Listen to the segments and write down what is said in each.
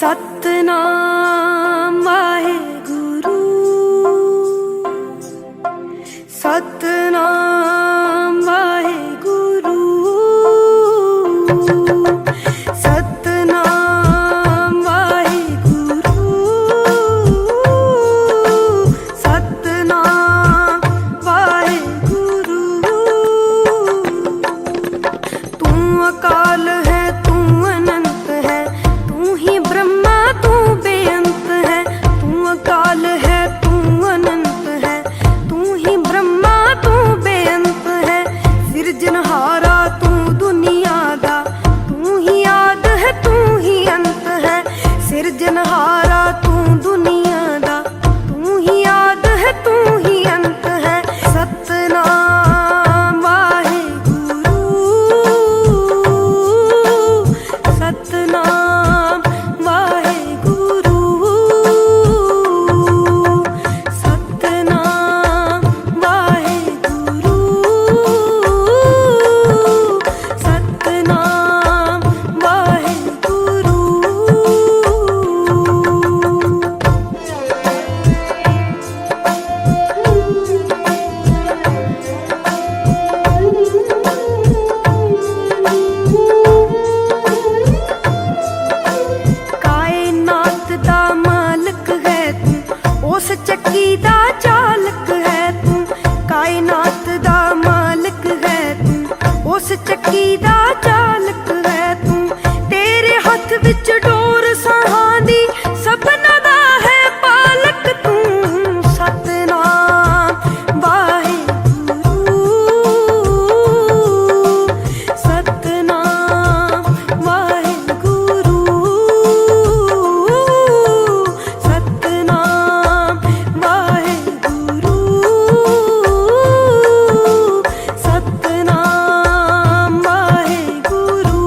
सतनाम वाहेगुरु, सतनाम वाहेगुरु, सतनाम वाहेगुरु, सतनाम वाहेगुरु। तू अकाल है, तू अनंत है, तू ही ब्रह्मा तू बेअंत है। तू अकाल है, तू अनंत है, तू ही ब्रह्मा तू बेअंत है। सिरजनहारा तू दुनिया दा, तू ही आद है, तू ही अंत है। सिरजनहारा तू दुनिया दा, तू ही आद है, तू ही अंत है। सतनाम वाहेगुरु, सतनाम वाहेगुरु, सतनाम वाहेगुरु, सतनाम वाहेगुरु। कायनात दा मालिक है तू, उस चक्की दा चालक है तू। कायनात दा मालिक है तू, उस चक्की दा चालक है तू। तेरे हाथ विच डोर साहां दी, सपना दा है पालक तू। सतनाम वाहेगुरु, सतनाम वाहेगुरु, सतनाम वाहेगुरु, सतनाम वाहेगुरु।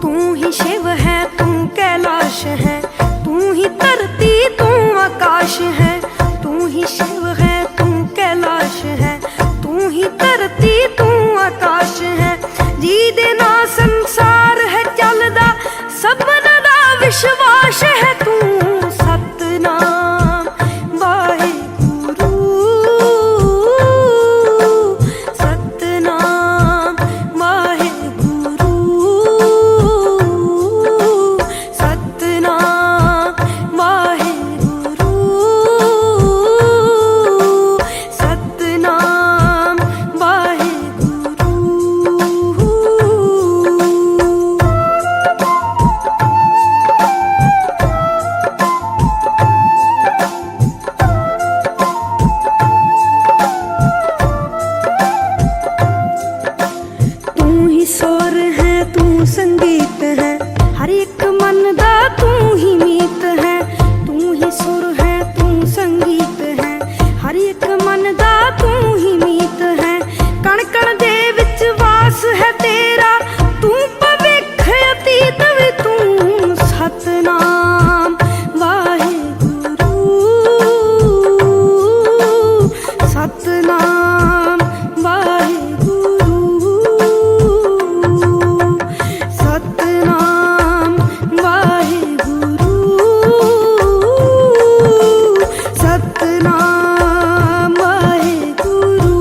तू ही शिव है, तू कैलाश है, तू ही धरती तू आकाश है। तू ही शिव है, तू कैलाश है, तू ही धरती तू आकाश है। जी दे ना संसार है चलदा, सबना दा विश्वास है तू। सतनाम वाहेगुरु, सतनाम वाहेगुरु, सतनाम वाहेगुरु, सतनाम वाहेगुरु। तू ही स्वर है, तू संगीत है, हर एक मन दा तू ही मीत है। तू ही सुर है, तू संगीत है, हर एक मन दा तू ही मीत है। कण कण दे विच वास है तेरा, तू भविख अतीत भी तू। सतनाम वाहेगुरु, सतनाम वाहेगुरु, सतनाम वाहेगुरु, सतनाम वाहेगुरु।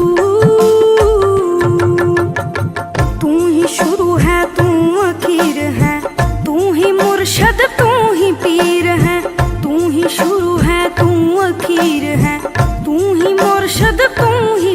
तू ही शुरू है, तू अखीर है, तू ही मुर्शद तू ही पीर है। तू ही शुरू है, तू अखीर है, तू ही मुर्शद तू ही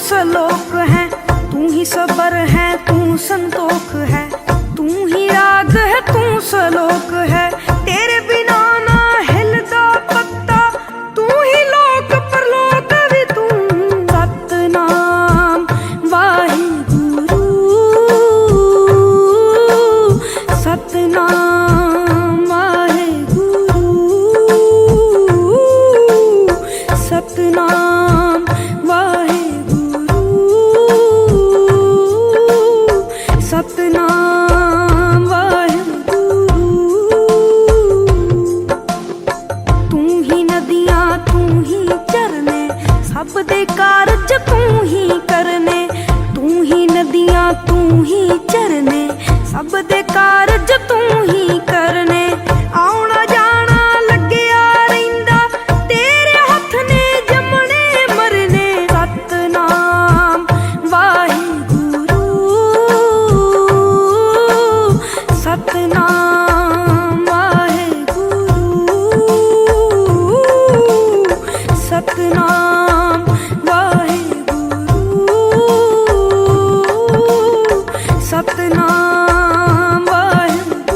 सलोक है, तू ही सबर है, तू संतोख है, तू ही राग है, तू सलोक है। तेरे बिना ना हिलदा पत्ता, तू ही लोक परलोक भी तू। सतनाम वाहिगुरु, सतनाम वाहिगुरु, सतनाम वाहिगुरु, सतनाम वाहिगुरु। तू ही नदियां, तू ही झरने, सब दे कारज तू ही करने। तू ही नदियां, तू ही झरने, सब दे कारज तू ही करने। आउणा जाना लग्या रहिंदा, तेरे हथ ने जमने मरने। सतनाम वाहिगुरु, सतनाम वाहिगुरु, सतनाम वाहिगुरु, सतनाम वाहिगुरु।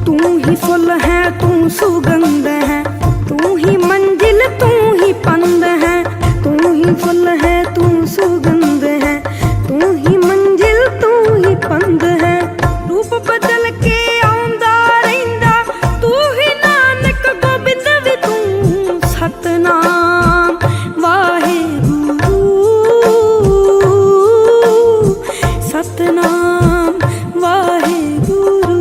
तू ही फुल है, तू सुगंध है, तू ही मंजिल, तू ही पंद है। तू ही फुल है, तू सुगंध है, तू ही मंजिल, तू ही पंद है। रूप बदल के आउंदा रहिंदा, तू ही नानक गोबिंद भी तू। सतनाम वाहिगुरु, सतनाम वाहिगुरु,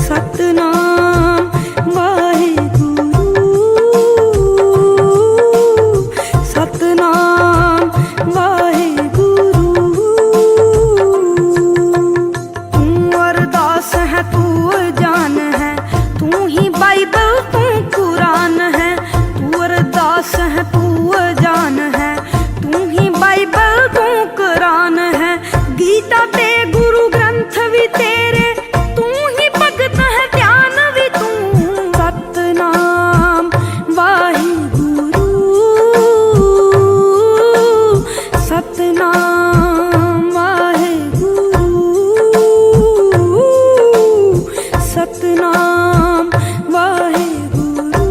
सतनाम वाहिगुरु, सतनाम वाहिगुरु। तू अरदास है, तू जान है, तू ही बाइबल, तू कुरान है। तू अरदास है, तू जान है, तू ही बाइबल, तू कुरान है। गीता ते गुरु ग्रंथ भी तेरे, तू ही भगत है, ध्यान भी तू। सतनाम वाहिगुरु, सतनाम वाहिगुरु, सतनाम वाहिगुरु,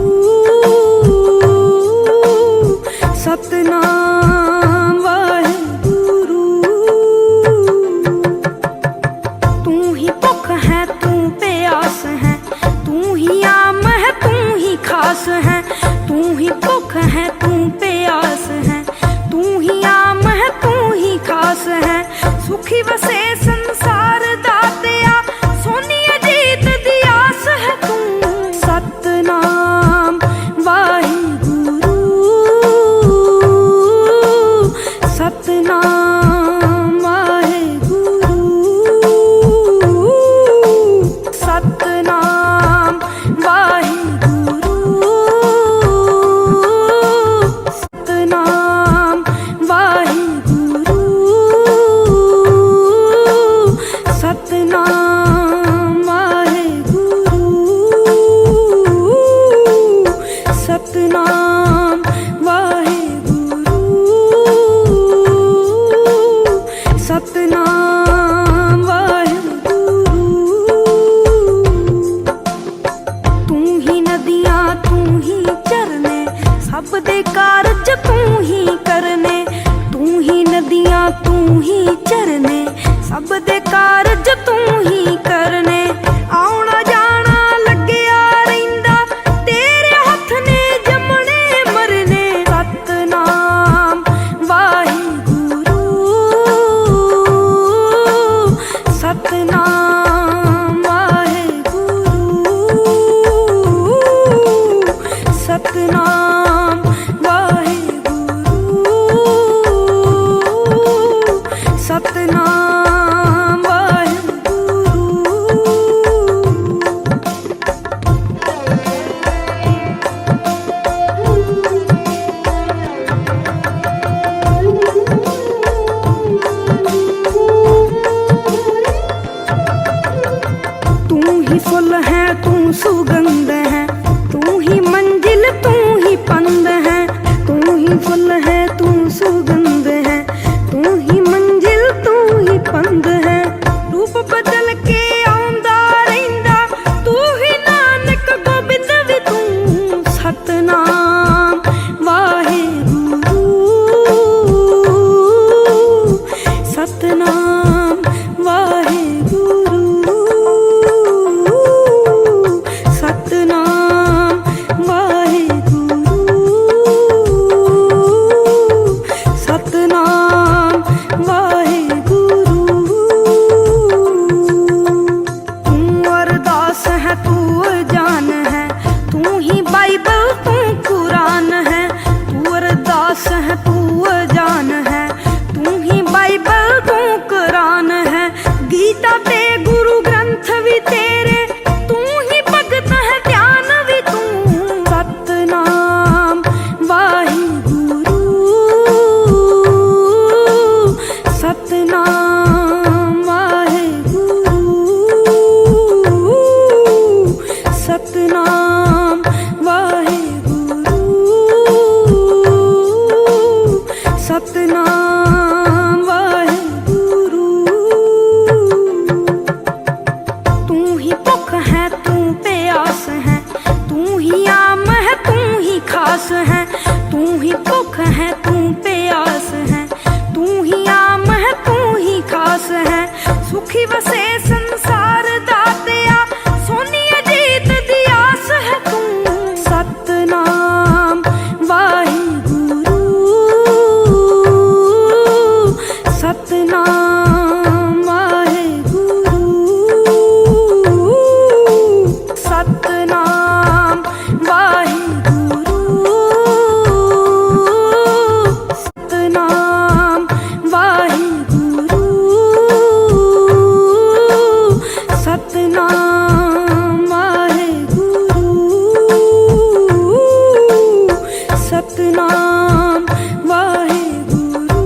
सतनाम वाहिगुरु। तू ही भुख है, तू प्यास है, तू ही आम है, तू ही खास है। तू ही भुख है, तू प्यास है, तू ही आम है, तू ही खास है। सुखी वसे संसार दातिया, सोनी अजीत दी आस है तू। सतनाम वाहिगुरु, सतनाम वाहिगुरु, सतनाम वाहिगुरु, सुगंध है, तू ही मंजिल तू ही पंद है, तू ही फुल है तू सुगंध है, तू ही मंजिल तू ही पंद है। रूप बदल के आउंदा रहिंदा, तू ही नानक गोबिंद भी तू। सतनाम वाहेगुरु, सतनाम वाहेगुरु, सतनाम वाहेगुरु, सतनाम वाहेगुरु। तू अरदास है तू जान है, तू ही बाइबल तू कुरान है। तू अरदास है तू जान है, तू ही बाइबल तू कुरान है। गीता ते गुरु ग्रंथ भी तेरे, तू ही भगत है ध्यान भी तू। सतनाम वाहिगुरु, सतनाम वाहिगुरु, सतनाम वाहिगुरु, सतनाम वाहिगुरु। तू ही भुख है तू प्यास है, तू ही आम है तू ही खास है। तू ही भुख है तू प्यास है, तू ही आम है तू ही खास है। सुखी वसे संसार दातिया, सोनी अजीत दी आस है तू। सतनाम वाहिगुरु, सतनाम वाहिगुरु, सतनाम वाहिगुरु, सतनाम वाहिगुरु, सतनाम वाहिगुरु, सतनाम वाहिगुरु,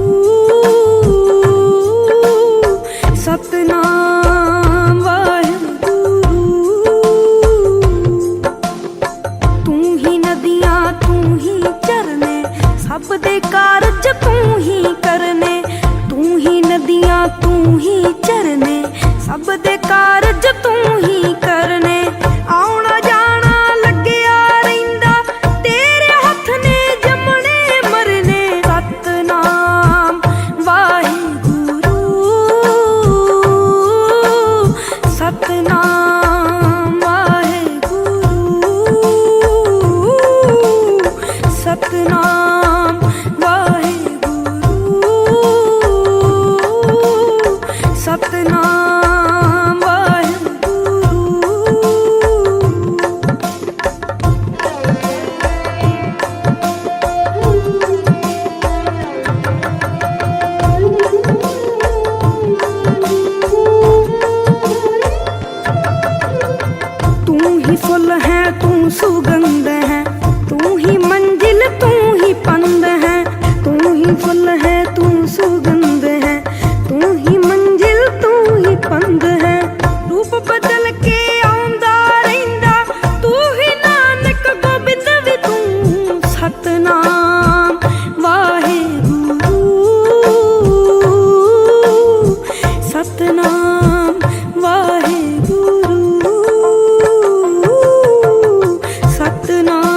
सतनाम वाहिगुरु। तू ही नदियां तू ही झरने, सब दे कारज तू ही करने। तू ही नदियां तू ही झरने, सब दे कारज तू ही करने। आउणा जाना लग्या रहिंदा, तेरे हथ ने जमने मरने। सतनाम वाहिगुरु, सतनाम वाहिगुरु, सतनाम वाहिगुरु, सतनाम वाहिगुरु। तू ही फुल है तू सुगंध है, तू ही मंजिल तू ही पंद है। तू ही फुल है तू सुगंध है, तू ही मंजिल तू ही पंद है। रूप बदल के आउंदा रहिंदा, तू ही नानक गोबिंद भी तू। सतनाम वाहिगुरु, सतनाम वाहिगुरु, सतनाम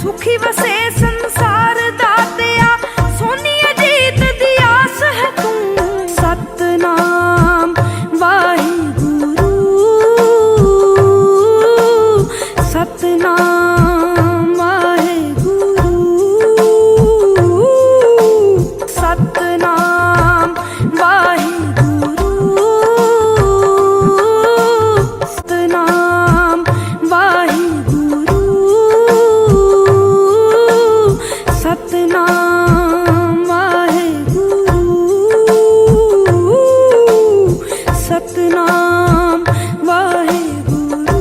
सुखी वसे संसार दातिया सोनी अजीत दी आस है तू। सतनाम वाहिगुरु सतनाम वाहिगुरु सतनाम वाहिगुरु सतनाम वाहिगुरु सतनाम वाहिगुरु सतनाम वाहिगुरु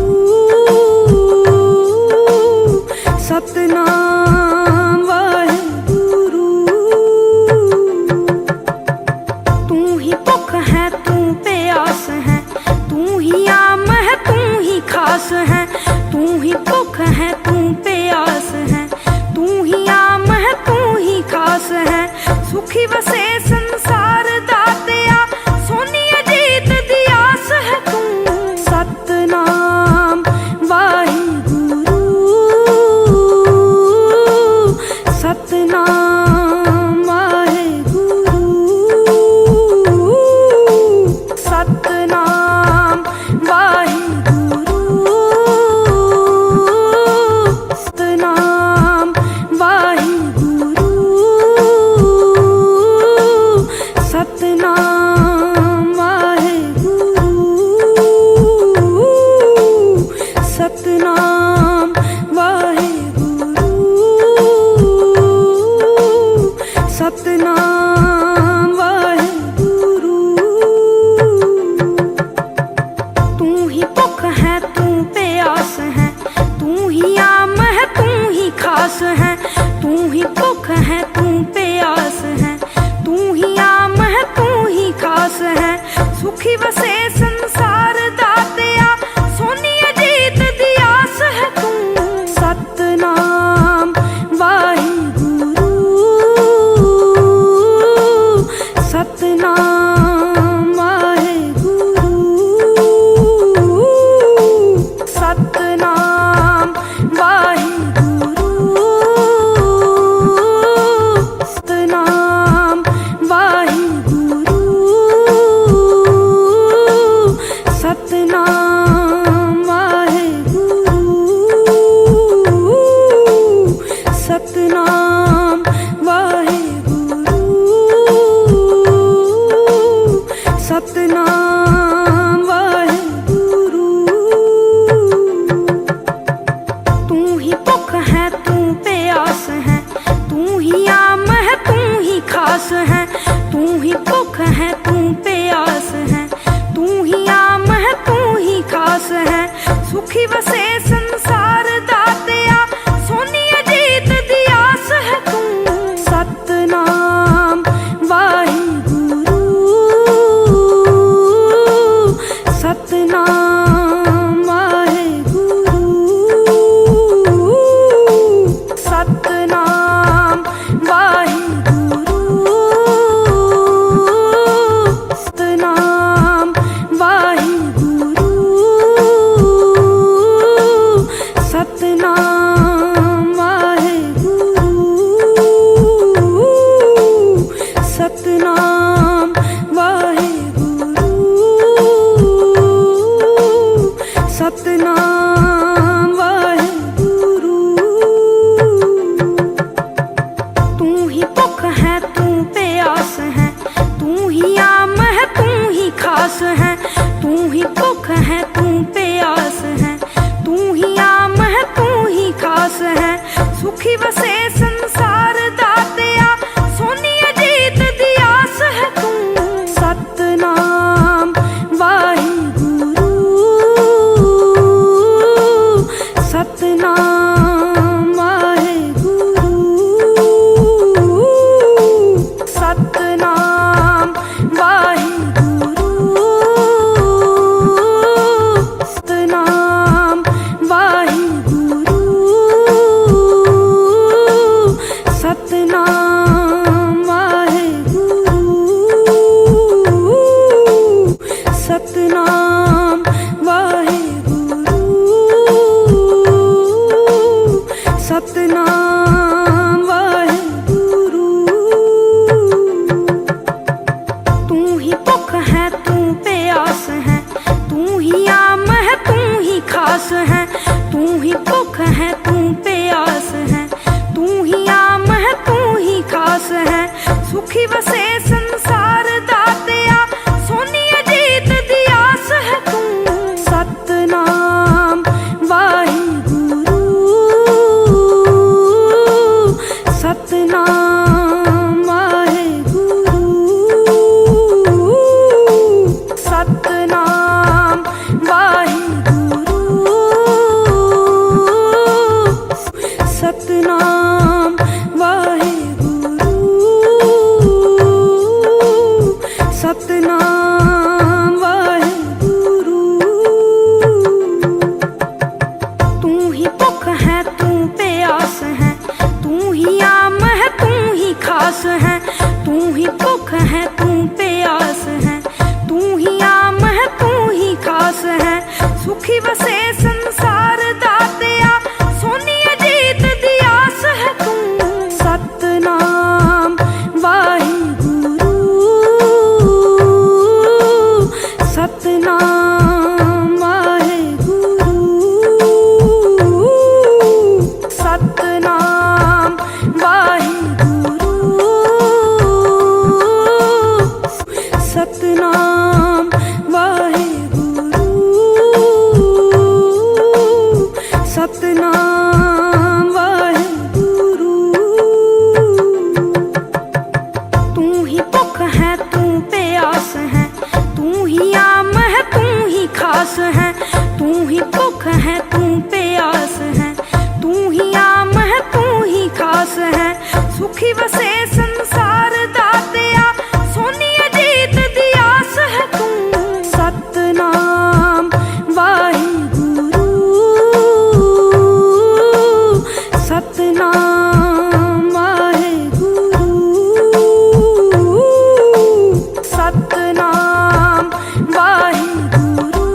सतनाम वाहिगुरु। तू ही भुख है तू प्यास है तू ही आम है तू ही खास है। तू ही भुख है तू प्यास है तू ही आम है तू ही खास है। सुखी वसे संसार दातिया सोनी अजीत दी आस है तू। सतनाम वाहिगुरु सतनाम वाहिगुरु सतनाम वाहिगुरु सतनाम वाहिगुरु सतनाम वाहिगुरु सतनाम वाहिगुरु सतनाम वाहिगुरु। तू ही भुख है तू प्यास है तू ही आम है तू ही खास है। तू ही भुख है तू प्यास है तू ही आम है तू ही खास है। सुखी वसे संसार दातिया सोनी अजीत दी आस है तू। सतनाम वाहिगुरु सतनाम वाहिगुरु सतनाम वाहिगुरु सतनाम वाहिगुरु सतनाम वाहिगुरु सतनाम वाहिगुरु सतनाम वाहिगुरु। तू ही भुख है तू प्यास है तू ही आम है तू ही खास है। तू ही भुख है तू प्यास है तू ही आम है तू ही खास है। सुखी वसे संसार दातिया सोनी अजीत दी आस है तू। सतनाम वाहिगुरु सतनाम वाहिगुरु सतनाम वाहिगुरु सतनाम वाहिगुरु सतनाम वाहिगुरु सतनाम वाहिगुरु सतनाम वाहिगुरु। तू ही भुख है तू प्यास है तू ही आम है तू ही खास है। तू ही भुख है तू प्यास है तू ही आम है तू ही खास है। सुखी वसे संसार दातिया सोनी अजीत दी आस है तू। सतनाम वाहिगुरु सतनाम वाहिगुरु सतनाम वाहिगुरु सतनाम वाहिगुरु सतनाम वाहिगुरु सतनाम वाहिगुरु सतनाम वाहेगुरु। तू ही भुख है तू प्यास है, तू ही आम है तू ही खास है। तू ही भुख है तू प्यास है, तू ही आम है तू ही खास है। सुखी वसे संसार दातिया, सोनी अजीत दी आस है तू। सतनाम वाहेगुरु, सतनाम वाहेगुरु, सतनाम वाहेगुरु, सतनाम वाहेगुरु, सतनाम वाहेगुरु। तू ही भुख है तू प्यास है, तू ही आम है तू ही खास है। तू ही भुख है तू प्यास है, तू ही आम है तू ही खास है। सुखी वसे संसार दातिया, सोनी अजीत दी आस है तू। सतनाम वाहेगुरु, सतनाम वाहेगुरु, सतनाम वाहेगुरु, सतनाम वाहेगुरु, सतनाम वाहेगुरु। तू ही भुख है तू प्यास है, तू ही आम है तू ही खास है। तू ही भुख है तू प्यास है, तू ही आम है तू ही खास है। सुखी वसे संसार दातिया, सोनी अजीत दी आस है तू। सतनाम वाहेगुरु, सतनाम वाहेगुरु, सतनाम वाहेगुरु,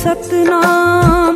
सतनाम